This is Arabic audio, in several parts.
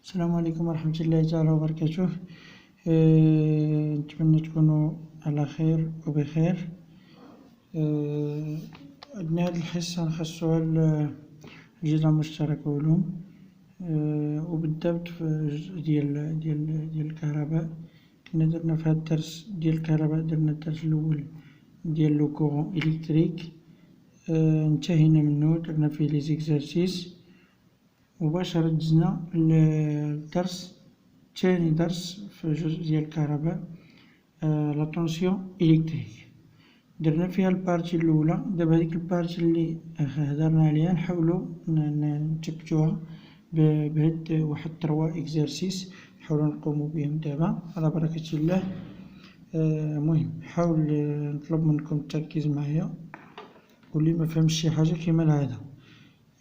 السلام عليكم ورحمة الله تعالى وبركاته. نتمنى تكونوا على خير وبخير. عندنا هاد الحصة نخصوها الجزء المشترك علوم، وبالضبط في الجزء ديال الكهرباء. كنا درنا في هاد الدرس ديال الكهرباء، درنا الدرس الأول ديال لو كورون إلكتريك، انتهينا منه، درنا فيه لي زيكزارسيس. مباشرة دزنا الدرس تاني، درس في الجزء ديال الكهرباء، لا طونسيون إلكتريك. درنا فيها البارتي الأولى. دابا هاديك البارتي اللي هدرنا عليها نحاولو نثبتوها بهاد واحد 3 إكزارسيس، نحاولو نقومو بهم دابا على بركة الله. مهم حاول نطلب منكم التركيز معايا، واللي ما فهمش شي حاجة كيما العادة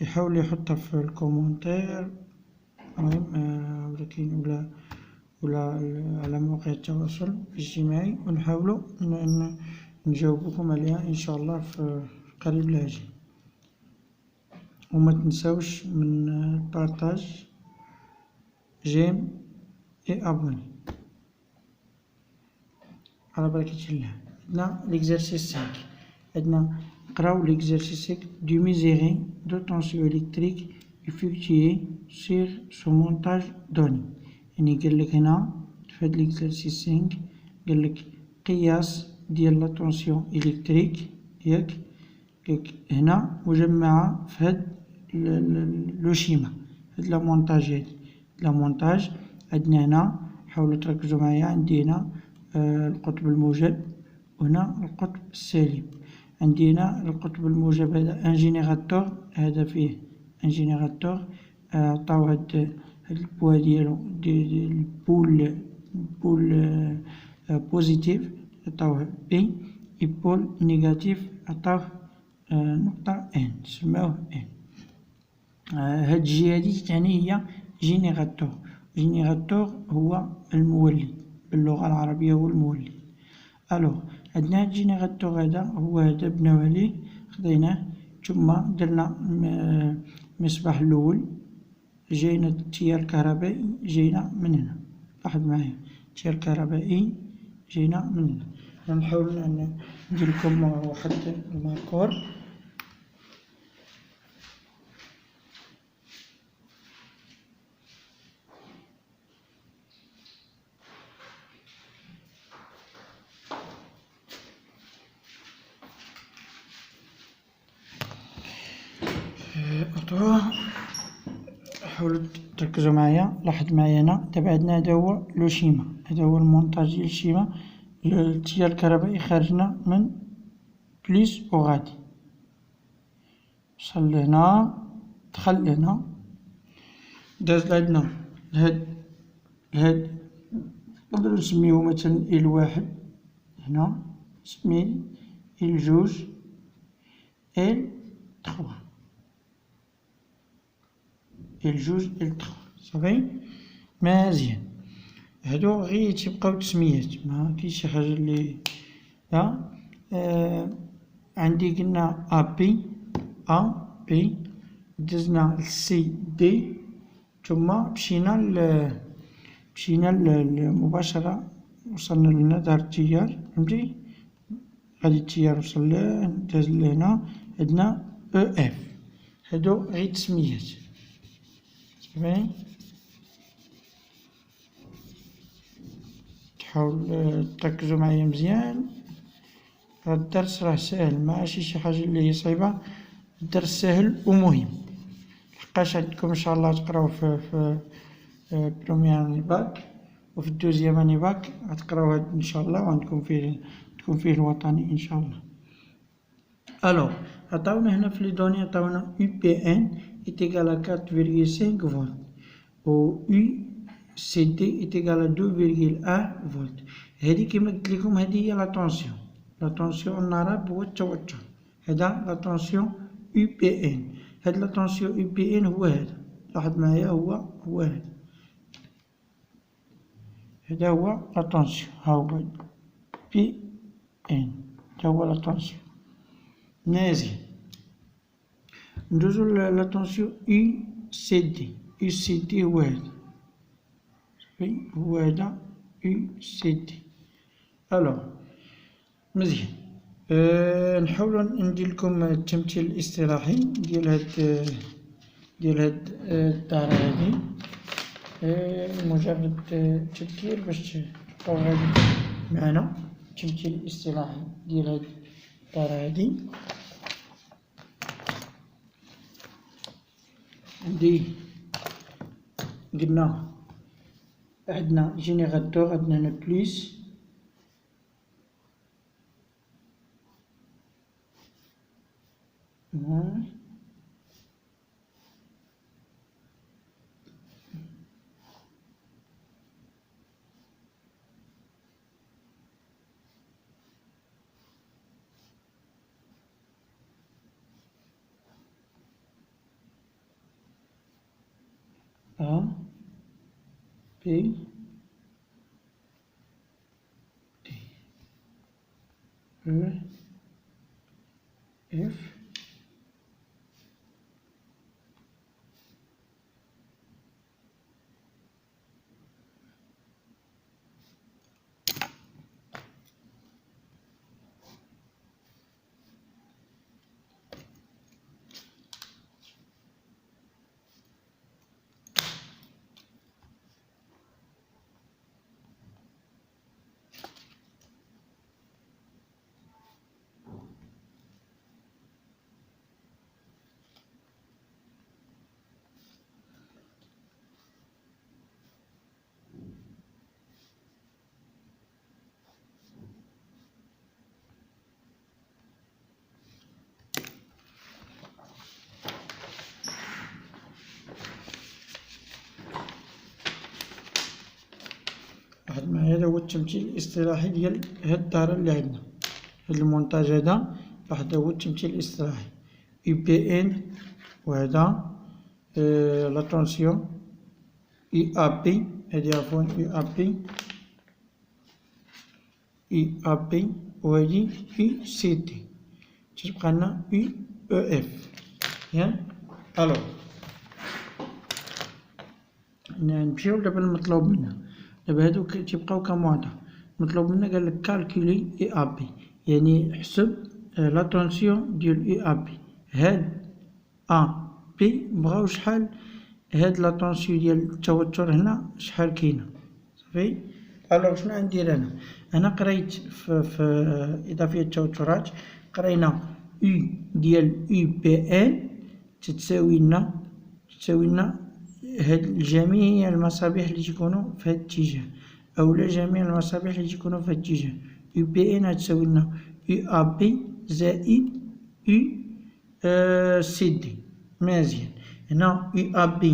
يحاول يحطها في الكومونتير، المهم ولا على مواقع التواصل الاجتماعي، ونحاولوا نجاوبكم عليها ان شاء الله في القريب العاجل. وما تنساوش من البارطاج، جيم اي ابوني على بركة الله. عندنا ليكزارسيس 5، عندنا نقراو ليكزارسيس 5 du mesurer de tension électrique effectuée sur ce montage donné. يعني قالك هنا في هاد ليكزارسيس 5 قالك قياس ديال لا طونسيون إلكتريك، ياك هنا مجمعة في هاد لو شيما، هاد لا مونتاج. هادي لا مونتاج عندنا هنا، حاولوا تركزوا معايا. عندي هنا القطب الموجب، وهنا القطب السالب. عندي هنا القطب الموجب هذا ان جينيراتور، هذا فيه ان جينيراتور، عطاو هاد البوا ديالو البول بوزيتيف عطاوه بي، بول نيجاتيف عطاوه نقطة ان، سماوه ان. هاد الجهة هادي تعني هي جينيراتور. جينيراتور هو المولد، باللغة العربية هو المولد. الوغ عندنا هاد الجينيراتور هذا هو هذا بناو عليه، خديناه ثم درنا المصباح الأول، جاينا التيار الكهربائي جاينا من هنا. لاحظ معايا التيار الكهربائي جاينا من هنا. نحاول ندير لكم واحد الماركور. حاولوا تركزوا معايا، لاحظ معايا هنا. دابا عندنا هذا هو لو شيما، هذا هو المونتاج ديال الشيما. التيار الكهربائي خارجنا من بليس و غادي، وصل لهنا، دخل لهنا، داز لعندنا لهاد نقدرو نسميوه مثلا إل واحد، هنا سميه إل جوج، إل تخوا، إل جوج، إل تخوا. صافي مزيان. هادو غير تيبقاو تسميات، ما كاينش شي حاجة اللي عندي. قلنا أ بي، دزنا لسي دي، ثم مشينا مباشرة، وصلنا لهنا، دار التيار، فهمتي؟ غادي التيار وصل داز لهنا، عندنا أو إف. هادو غير تسميات، صافي. تحاول تركزوا معايا مزيان. هاد الدرس راه ساهل، ماشي شي حاجة اللي هي صعيبة. الدرس ساهل ومهم، لحقاش عندكم ان شاء الله تقراو في بروميير اني باك، وفي الدوزيام اني باك غتقراو هاد ان شاء الله، وعندكم تكون فيه الوطني ان شاء الله. الوغ عطاونا هنا في لي دوني، عطاونا يو بي ان est égal à 4,5 فولت، و يو سي دي est égal à 2,1 فولت. هادي كيما قلت لكم هادي هي لا طونسيون. لا طونسيون النراب هو التوتر، هذا لا طونسيون يو بي ان. هاد لا طونسيون يو بي ان هو هذا، لاحظ معايا، هو هذا هو لا طونسيون، ها هو بي ان، هذا هو لا طونسيون. مزيان. ندوزو لا طونسيون يو سي دي. هو هذا، هو هذا يو سي دي. الوغ مزيان، نحاولو ندير لكم التمثيل الاصطلاحي ديال هاد الدارة هادي، مجرد تذكير باش تبقاو غادي معنا. التمثيل الاصطلاحي ديال هاد الدارة هادي عندي قلنا عندنا جينيراتور، عندنا هنا بليس A B D E F واحد معايا. هذا هو التمثيل الاصطلاحي ديال هاد الدارة اللي عندنا، هاد المونتاج هذا واحد هو التمثيل الاصطلاحي. اي بي ان وهذا لاتونسيون اي ا بي، هادي عفوا اي ا بي، اي ا بي، وهادي اي سي دي، تتبقى لنا اي او اف. ياك الوغ نمشيو دابا المطلوب منا. دابا هادو تيبقاو كمعطى. مطلوب منا قالك كالكولي اي ا بي، يعني حسب لاتونسيون ديال اي ا بي. هاد ا بي بغاو شحال، هاد لاتونسيون ديال التوتر هنا شحال كاينه، صافي. الوغ شنو غندير انا قريت في اضافيه التوترات، قرينا اي ديال اي بي ان تساوي لنا هاد جميع المصابيح اللي تيكونوا في هاد الاتجاه، اولا جميع المصابيح اللي تيكونوا في هاد الاتجاه. يو بي ان غتساوي لنا يو ا بي زائد يو سي دي. مزيان، هنا يو ا بي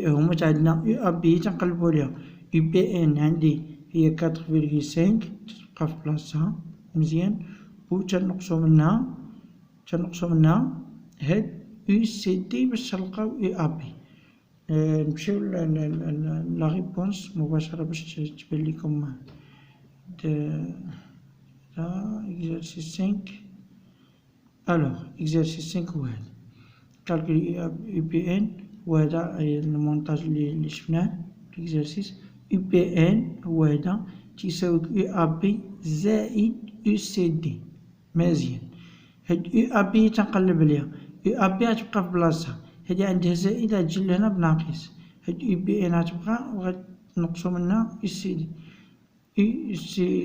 هما تعادلنا يو ا بي تنقلبو عليها يو بي ان عندي هي 4.5 تبقى في بلاصتها. مزيان، و تنقصو منها هاد يو سي دي باش تلقاو يو ا بي. نمشيو لا ريبونس مباشرة باش تبان لكم. اكزرسيس 5. الوغ اكزرسيس 5 هو هذا، كالكولي اي بي ان، وهذا المونتاج اللي شفناه في الاكزرسيس. اي بي ان هو هذا تيساوي اي ا بي زائد يو سي دي. مزيان، هاد اي ا بي تنقلب عليها، اي ا بي غتبقى في بلاصتها، هادي عندها زائد غتجي لهنا بناقص. هاد اي بي ان غتبقى وغنقصو منها اي سي دي، اي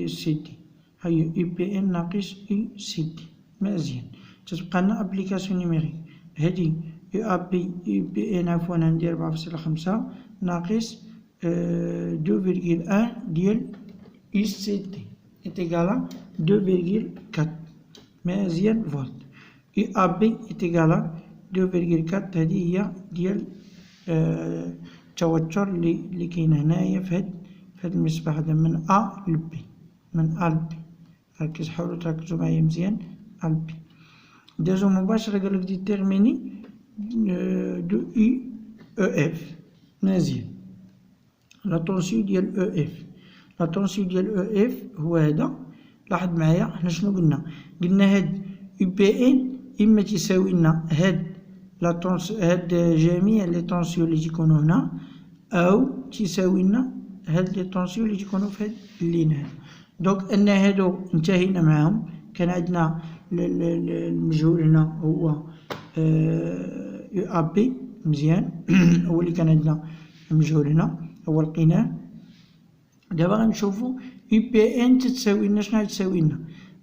سي دي هي اي بي ان ناقص اي سي دي. مزيان، تتبقى لنا ابليكاسيون نيميريك. هادي اي ا بي اي بي ان عفوا عندي 4.5 ناقص 2.1 ديال اي سي دي إتيكالا 2.4. مزيان، فولت. اي ا بي إتيكالا 2.4. هادي هي ديال التوتر اللي كاين هنايا في هاد المصباح هذا من ا ل بي، من ا ل بي. ركز، حاولوا تركزوا معايا مزيان. ا ل بي دازو مباشرة قالك ديتيرميني دو اي او اف. مزيان، لا طونسيون ديال او اف. لا طونسيون ديال او اف هو هذا. لاحظ معايا حنا شنو قلنا هاد اي بي ان اما تساوي لنا هاد جميع لي طونسيون اللي تيكونوا هنا، أو تساوي لنا هاد لي طونسيون اللي تيكونو في هاد اللين هذا. دونك أن هادو انتهينا معاهم. كان عندنا المجهول هنا هو أ بي مزيان هو اللي كان عندنا المجهول هنا هو لقيناه. دابا غنشوفو أو بي إن تتساوي لنا شنو تساوي لنا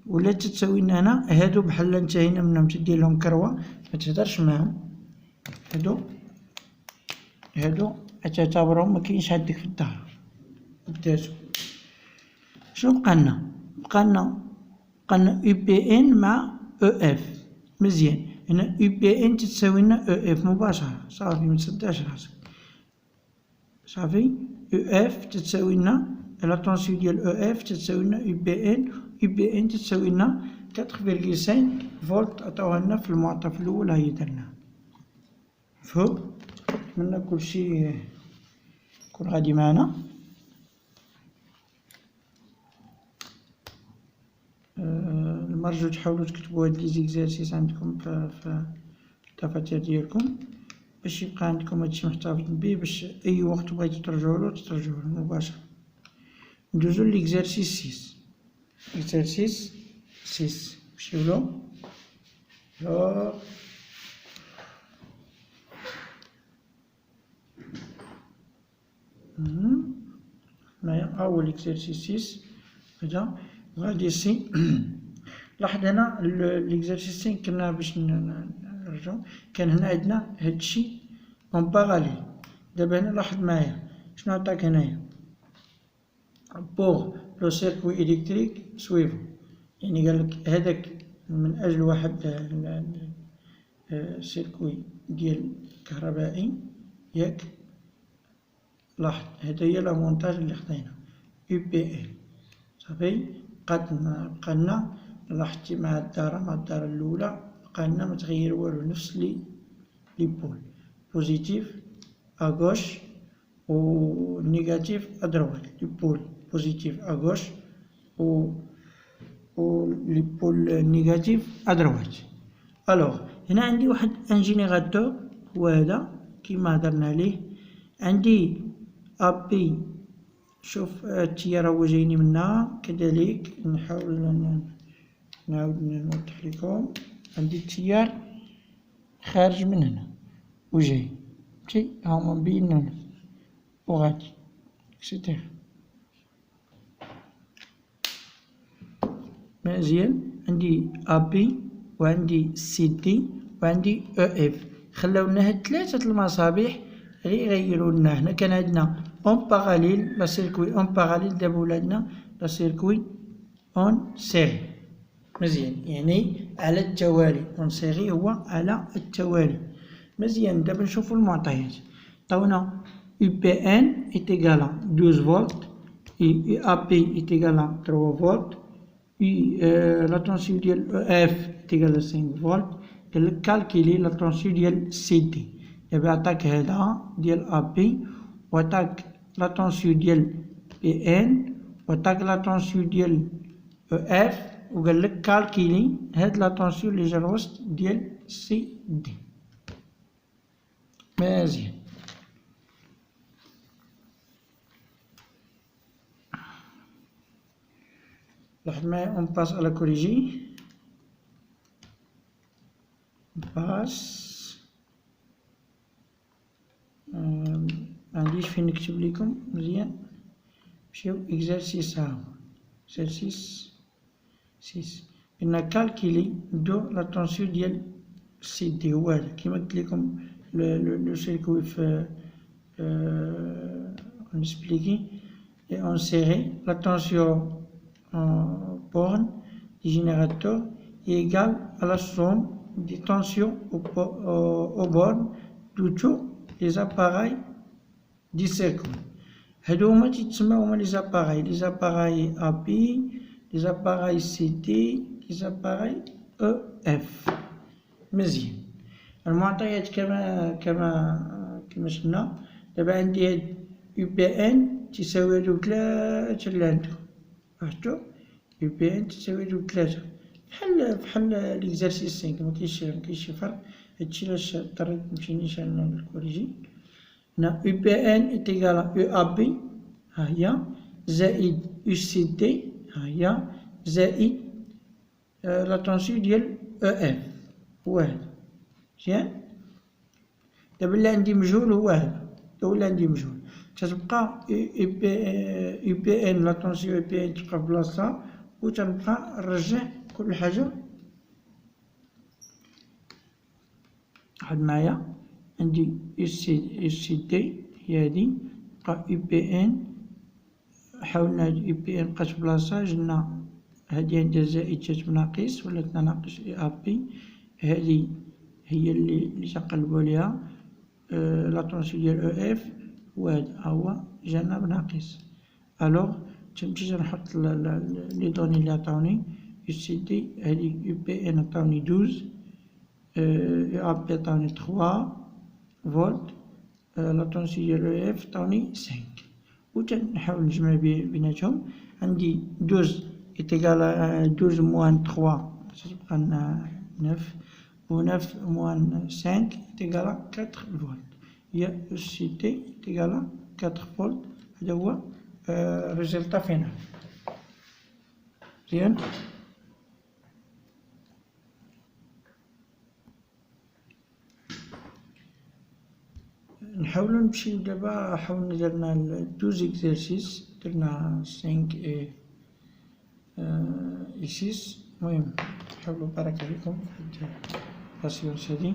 ولا تتساوي لنا هنا. هادو بحال انتهينا منهم تدير لهم كروة متهدرش معاهم. هادو تعتبرهم مكاينش عندك في الدار بداتو. شنو بقالنا؟ بقالنا أو بي إن مع أو إف مزيان. هنا أو بي إن تتساوي لنا أو إف مباشرة صافي متصداش راسك صافي. أو إف تتساوي لنا لا طونسيون ديال أو إف تتساوي لنا أو بي إن. أو بي إن تتساوي لنا 4.5 فولت عطاوها لنا في المعطف الأول هاهي درناه. مفهوم؟ نتمنى كلشي يكون غادي معنا. المرجو تحاولوا تكتبوا هاد لي زيكزارسيس عندكم في الدفاتر ديالكم باش يبقى عندكم هادشي محتفظ به، باش اي وقت بغيتو ترجعوا له مباشرة. ندوزو ليكزارسيس 6. اكزارسيس 6 نمشيو له. هنايا ها هو ليكزارسيس 6 هذا غادي سي. لاحظ هنا ليكزارسيس 5 كنا باش نرجعو كان هنا عندنا هادشي اون باراليل. دابا هنا لاحظ معايا شنو عطاك هنايا بوغ لو سيركوي إلكتريك سويفو، يعني قالك هذاك من أجل واحد سيركوي ديال كهربائي ياك. لاحظ هذا هي لا مونتاج اللي خدينا أو بي إل صافي. بقالنا لاحظتي مع الدارة الأولى بقالنا متغير والو نفس لي بول بوزيتيف أغوش و نيجاتيف أدروات. لي بول بوزيتيف أغوش و لي بول نيجاتيف أدروات. ألوغ هنا عندي واحد ان جينيراتور هو هذا كيما هدرنا عليه. عندي أبي شوف التيار هو جايني منها كذلك. نحاول نعاود نوضح لكم. عندي التيار خارج من هنا وجاي فهمتي هاهما مبينين هنا وغادي اكسيتيرا مزيان. عندي أبي وعندي سي دي وعندي أو إف. خلاولنا هاد 3 المصابيح غير يغيروا لنا. هنا كان عندنا اون باراليل لا سيركوي اون باراليل. دابا ولادنا لا سيركوي اون سيري مزيان يعني على التوالي. اون سيري هو على التوالي مزيان. دابا نشوفوا المعطيات. عطاونا أو بي إن إيتيغالا 12 فولت أو أ بي إيتيغالا 3 فولت لا طونسيون ديال أو إف إيتيغالا 5 فولت. قالك كالكيلي لا طونسيون ديال سي دي. دابا عطاك هذا ديال أ بي وعطاك لا طونسيون ديال بي إن وعطاك لا طونسيون ديال أو إف وقالك كالكيلي هاد لا طونسيون اللي جا الوسط ديال سي دي مزيان. لاحظ معايا اون باس على كوريجي. باس معنديش فين نكتب لكم مزيان. نمشيو اكزارسيس هاهو اكزارسيس 6. قلنا كالكيلي ندو لا طونسيون ديال سي دي هو هذا كيما قلت لكم لو سيركوي في نسبليكي اي اون سيري. لا طونسيون borne du générateur est égale à la somme des tensions aux bornes de tous les appareils du circuit. هادو هما تيتسماو هما لي زاباراي أ بي لي زاباراي سي دي لي زاباراي أو إف مزيان. المعطيات كما شفنا. دابا عندي هاد أو بي إن تساوي هادو 3 اللي عندكم لاحظتو. أو بي إن تساوي هادو 3 بحال ليكزارسيس 5 مكاينش شي فرق. هادشي علاش اضطريت نمشي نيشان للكوريجي. هنا UPN est égal à EAB ها هي زائد UCD ها هي زائد لا طونسيون ديال EF هو هذا مزيان. دابا اللي عندي مجهول هو هذا اللي عندي مجهول تتبقى UPN لا طونسيون UPN تبقى في بلاصتها و تنبقى نرجع كل حاجة. واحد معايا عندي UCD هي هادي بقى UPN حاولنا هاد UPN بقات في بلاصتها جبنا هادي عندها زائد جات بناقص ولات ناقص EAB هادي هي اللي تنقلبو عليها لا طونسيون ديال EF وهذا هو جانا بناقص. الوغ تمشي تنحط لي دوني اللي عطاوني UCD هادي UPN عطاوني 12 EAB عطاوني 3 فولت لا طونسيون ديال EF عطاوني 5 و تنحاول نجمع بيناتهم. عندي 12 est égal à 12 moins 3 تتبقى 9 و 9 moins 5 est égal à 4 فولت. هي UCD est égal à 4 فولت. هذا هو ريزلتا فينال مزيان. نحاولو نمشيو دابا حاولنا درنا 12 اكزرسيس درنا 5 و 6. المهم نحاولو بارك عليكم في الباسيونس هادي.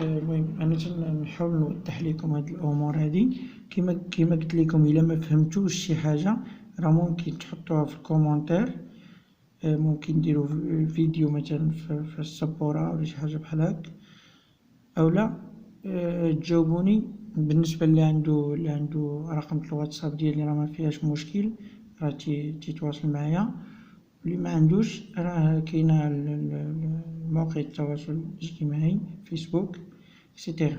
المهم انا تنحاول نوضح لكم هاد الامور هادي كيما قلت لكم. الا ما فهمتوش شي حاجه راه ممكن تحطوها في الكومونتير، ممكن ديروا فيديو مثلا في السبوره ولا شي حاجه بحال هاك، اولا تجاوبوني. بالنسبه اللي عنده رقم الواتساب ديالي راه ما فيهاش مشكل، راه تيتواصل معايا. واللي ما عندوش راه كاينه مواقع التواصل الاجتماعي فيسبوك اكسيتيرا.